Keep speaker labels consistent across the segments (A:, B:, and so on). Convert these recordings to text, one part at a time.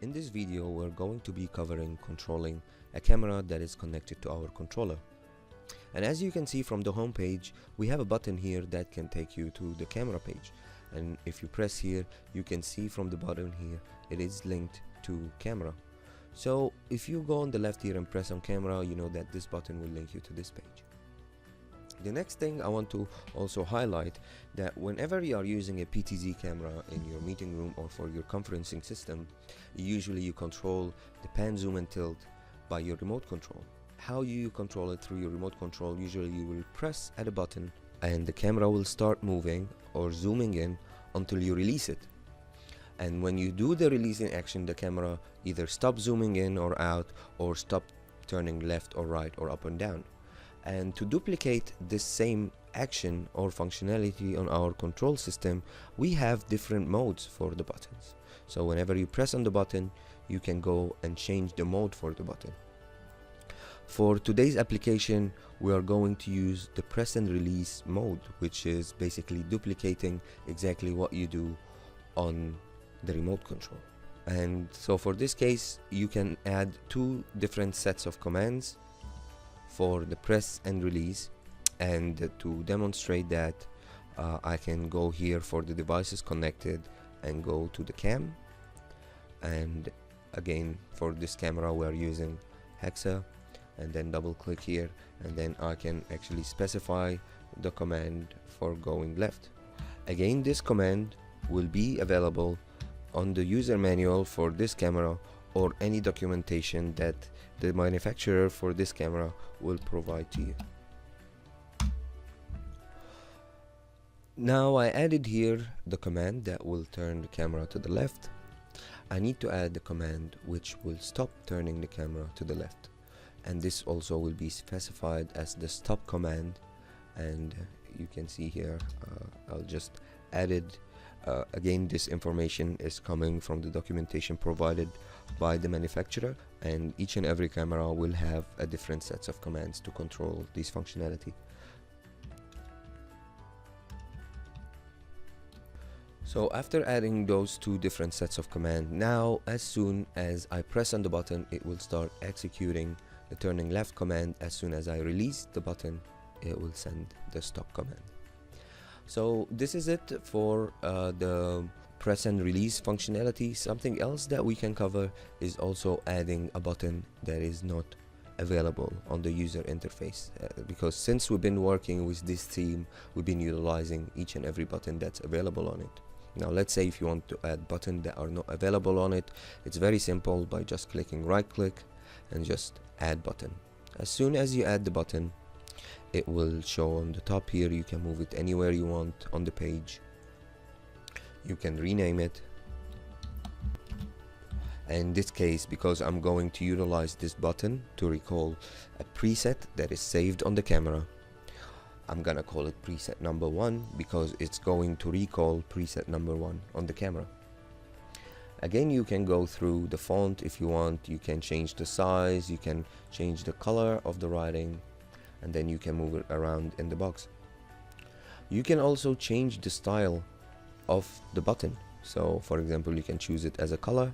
A: In this video, we're going to be covering controlling a camera that is connected to our controller. And as you can see from the home page, we have a button here that can take you to the camera page. And if you press here, you can see from the button here, it is linked to camera. So if you go on the left here and press on camera, you know that this button will link you to this page. The next thing I want to also highlight that whenever you are using a PTZ camera in your meeting room or for your conferencing system, usually you control the pan, zoom and tilt by your remote control. How you control it through your remote control, usually you will press at a button and the camera will start moving or zooming in until you release it. And when you do the releasing action, the camera either stops zooming in or out or stop turning left or right or up and down. And to duplicate this same action or functionality on our control system, we have different modes for the buttons. So whenever you press on the button, you can go and change the mode for the button. For today's application, we are going to use the press and release mode, which is basically duplicating exactly what you do on the remote control. And so for this case, you can add two different sets of commands for the press and release. And to demonstrate that, I can go here for the devices connected and go to the cam. And again, for this camera we're using hexa, and then double click here, and then I can actually specify the command for going left. Again, this command will be available on the user manual for this camera or any documentation that the manufacturer for this camera will provide to you. Now I added here the command that will turn the camera to the left. I need to add the command which will stop turning the camera to the left, and this also will be specified as the stop command. And you can see here, I'll just add it. Again, this information is coming from the documentation provided by the manufacturer, and each and every camera will have a different sets of commands to control this functionality. So after adding those two different sets of command, now as soon as I press on the button, it will start executing the turning left command. As soon as I release the button, it will send the stop command. So this is it for the press and release functionality. Something else that we can cover is also adding a button that is not available on the user interface, because since we've been working with this theme, we've been utilizing each and every button that's available on it. Now let's say if you want to add buttons that are not available on it, it's very simple by just clicking right click and just add button. As soon as you add the button, it will show on the top here. You can move it anywhere you want on the page. You can rename it. In this case, because I'm going to utilize this button to recall a preset that is saved on the camera, I'm gonna call it preset number 1 because it's going to recall preset number 1 on the camera. Again, you can go through the font if you want. You can change the size, you can change the color of the writing, and then you can move it around in the box. You can also change the style of the button. So for example, you can choose it as a color,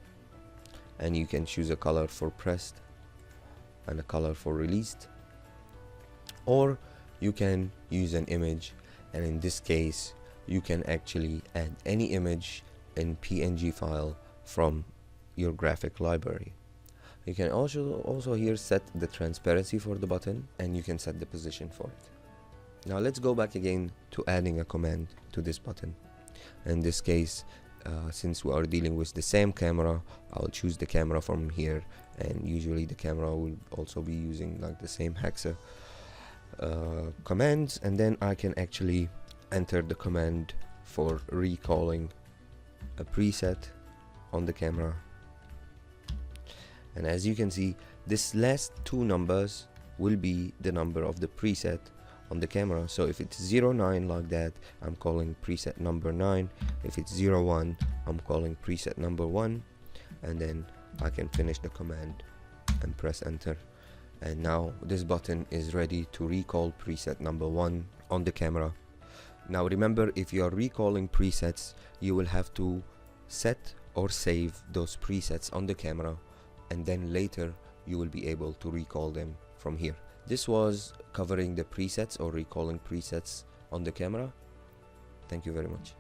A: and you can choose a color for pressed and a color for released, or you can use an image, and in this case you can actually add any image in PNG file from your graphic library. You can also here set the transparency for the button, and you can set the position for it. Now let's go back again to adding a command to this button. In this case, since we are dealing with the same camera, I'll choose the camera from here, and usually the camera will also be using like the same hexa commands, and then I can actually enter the command for recalling a preset on the camera. And as you can see, this last two numbers will be the number of the preset on the camera. So if it's 09 like that, I'm calling preset number 9. If it's 01, I'm calling preset number 1, and then I can finish the command and press enter. And now this button is ready to recall preset number 1 on the camera. Now remember, if you are recalling presets, you will have to set or save those presets on the camera, and then later you will be able to recall them from here. This was covering the presets or recalling presets on the camera. Thank you very much.